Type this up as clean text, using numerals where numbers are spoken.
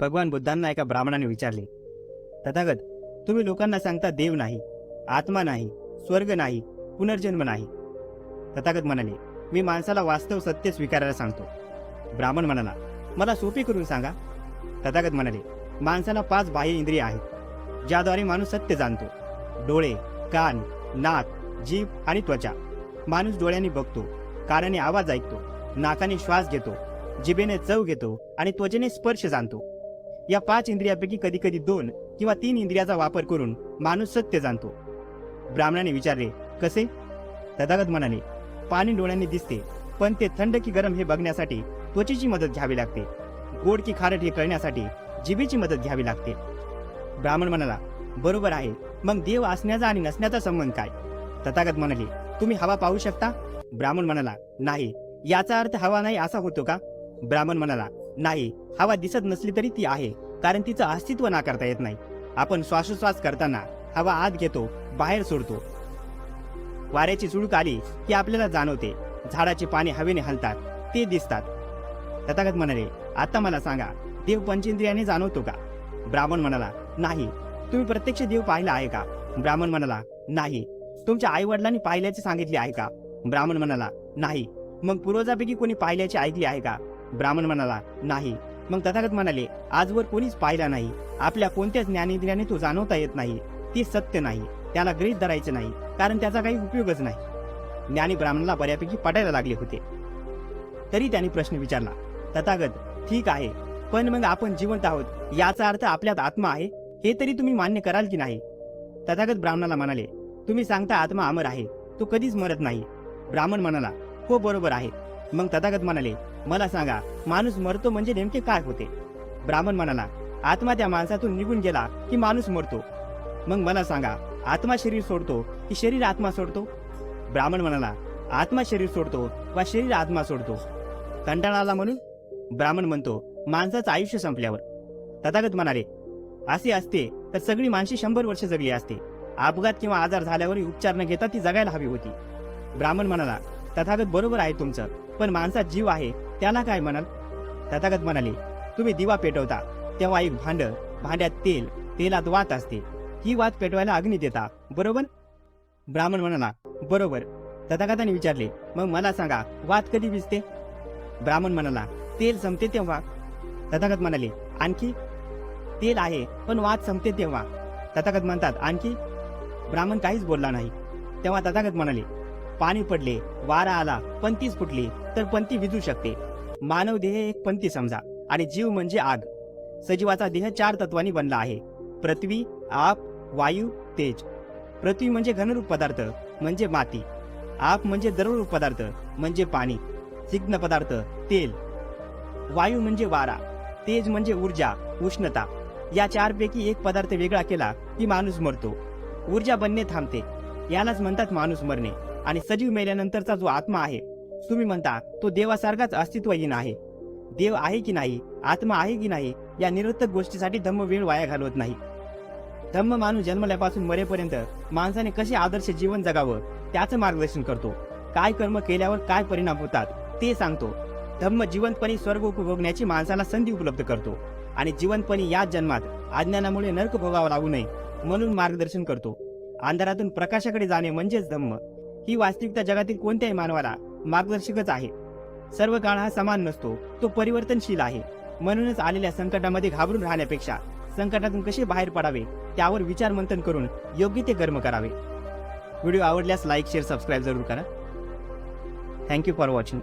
भगवान बुद्धांना एका ब्राह्मणाने विचारले, तथागत, तुम्ही लोकांना सांगता देव नाही, आत्मा नाही, स्वर्ग नाही, पुनर्जन्म नाही. तथागत म्हणाले, मी माणसाला वास्तव सत्य स्वीकारायला सांगतो. ब्राह्मण म्हणाला, मला सोपे करून सांगा. तथागत म्हणाले, माणसाला 5 बाह्य इंद्रिय आहेत, ज्याद्वारे माणूस सत्य जाणतो. डोळे, कान, नाक, जीभ आणि त्वचा. माणूस डोळ्यांनी बघतो, कानाने आवाज ऐकतो, नाकाने श्वास घेतो, जिभेने चव घेतो आणि त्वचेने स्पर्श जाणतो. या 5 इंद्रियापैकी कधी कधी 2 किंवा 3 इंद्रियाचा वापर करून माणूस सत्य जाणतो. ब्राह्मणाने विचारले, कसे? तथागत म्हणाले, पाणी डोळ्यांनी दिसते, पण ते थंड की गरम हे बघण्यासाठी त्वचेची मदत घ्यावी लागते. गोड की खारट हे कळण्यासाठी जिभेची मदत घ्यावी लागते. ब्राह्मण म्हणाला, बरोबर आहे, मग देव असण्याचा आणि नसण्याचा संबंध काय? तथागत म्हणाले, तुम्ही हवा पाहू शकता? ब्राह्मण म्हणाला, नाही. याचा अर्थ हवा नाही असा होतो का? ब्राह्मण म्हणाला, नाही, हवा दिसत नसली तरी ती आहे, कारण तिचं अस्तित्व नाकारता येत नाही. आपण श्वासोश्वास करताना हवा आत घेतो, बाहेर सोडतो. वाऱ्याची झुळूक आली की आपल्याला जाणवते. झाडाची पाने हवेने हलतात, ते दिसतात. तथागत म्हणाले, आता मला सांगा, देव पंचेंद्रियाने जाणवतो का? ब्राह्मण म्हणाला, नाही. तुम्ही प्रत्यक्ष देव पाहिला आहे का? ब्राह्मण म्हणाला, नाही. तुमच्या आई वडिलांनी पाहिल्याचे सांगितले आहे का? ब्राह्मण म्हणाला, नाही. मग पूर्वजापैकी कोणी पाहिल्याचे ऐकले आहे का? ब्राह्मण म्हणाला, नाही. मग तथागत म्हणाले, आजवर कोणीच पाहिला नाही. आपल्या कोणत्याच ज्ञानेंद्रियाने तो जाणवता येत नाही. ती सत्य नाही, त्याला गृहीत धरायचे नाही, कारण त्याचा काही उपयोगच नाही. ज्ञानी ब्राह्मणाला बऱ्यापैकी पटायला लागले होते. तरी त्यांनी प्रश्न विचारला, तथागत, ठीक आहे, पण मग आपण जिवंत आहोत, याचा अर्थ आपल्यात आत्मा आहे, हे तरी तुम्ही मान्य कराल की नाही? तथागत ब्राह्मणाला म्हणाले, तुम्ही सांगता आत्मा अमर आहे, तो कधीच मरत नाही. ब्राह्मण म्हणाला, हो, बरोबर आहे. मग तथागत म्हणाले, मला सांगा, माणूस मरतो म्हणजे नेमके काय होते? ब्राह्मण म्हणाला, आत्मा त्या माणसातून निघून गेला की माणूस मरतो. मग मला सांगा, आत्मा शरीर सोडतो की शरीर आत्मा सोडतो? ब्राह्मण म्हणाला, आत्मा शरीर सोडतो वा शरीर आत्मा सोडतो. कंटाळा आला म्हणून? ब्राह्मण म्हणतो, माणसाचं आयुष्य संपल्यावर. तथागत म्हणाले, असे असते तर सगळी माणसे 100 वर्ष जगली असते. अपघात किंवा आजार झाल्यावरही उपचार न घेता ती जगायला हवी होती. ब्राह्मण म्हणाला, तथागत, बरोबर आहे तुमचं, पण माणसात जीव आहे, त्याला काय म्हणाल? तथागत म्हणाले, तुम्ही दिवा पेटवता तेव्हा एक भांड, भांड्यात तेल, तेलात वात असते. ही वात पेटवायला अग्नी देता, बरोबर? ब्राह्मण म्हणाला, बरोबर. तथागताने विचारले, मग मला सांगा, वात कधी विझते? ब्राह्मण म्हणाला, तेल संपते तेव्हा. तथागत म्हणाले, आणखी? तेल आहे, पण वात संपते तेव्हा. तथागत म्हणतात, आणखी? ब्राह्मण काहीच बोलला नाही. तेव्हा तथागत म्हणाले, पाणी पडले, वारा आला, पंतीच फुटली तर पंती विझू शकते. मानव देह एक पंती समजा, आणि जीव म्हणजे आग. सजीवाचा देह 4 तत्वांनी बनला आहे: पृथ्वी, आप, वायू, तेज. पृथ्वी म्हणजे घनरूप पदार्थ म्हणजे माती, आप म्हणजे द्रवरूप पदार्थ म्हणजे पाणी, स्निग्ध पदार्थ तेल, वायू म्हणजे वारा, तेज म्हणजे ऊर्जा उष्णता. या 4 पैकी एक पदार्थ वेगळा केला की माणूस मरतो, ऊर्जा बनणे थांबते. यालाच म्हणतात माणूस मरणे. आणि सजीव मेल्यानंतरचा जो आत्मा आहे, तुम्ही म्हणता तो देवासारखाच अस्तित्वहीन आहे. देव आहे की नाही, आत्मा आहे की नाही, या निरर्थक गोष्टीसाठी धम्म वेळ वाया घालवत नाही. धम्म माणूस जन्मल्यापासून मरेपर्यंत माणसाने कसे आदर्श जीवन जगावं त्याचं मार्गदर्शन करतो. काय कर्म केल्यावर काय परिणाम होतात ते सांगतो. धम्म जिवंतपणी स्वर्ग उपभोगण्याची माणसाला संधी उपलब्ध करतो आणि जिवंतपणी याच जन्मात अज्ञानामुळे नरक भोगावा लागू नये म्हणून मार्गदर्शन करतो. अंधारातून प्रकाशाकडे जाणे म्हणजेच धम्म. ही वास्तविकता जगातील कोणत्याही मानवाला मार्गदर्शकच आहे. सर्व काळ हा समान नसतो, तो परिवर्तनशील आहे. म्हणूनच आलेल्या संकटामध्ये घाबरून राहण्यापेक्षा संकटातून कसे बाहेर पडावे त्यावर विचार मंथन करून योग्य ते कर्म करावे. व्हिडिओ आवडल्यास लाईक, शेअर, सबस्क्राईब जरूर करा. Thank you for watching.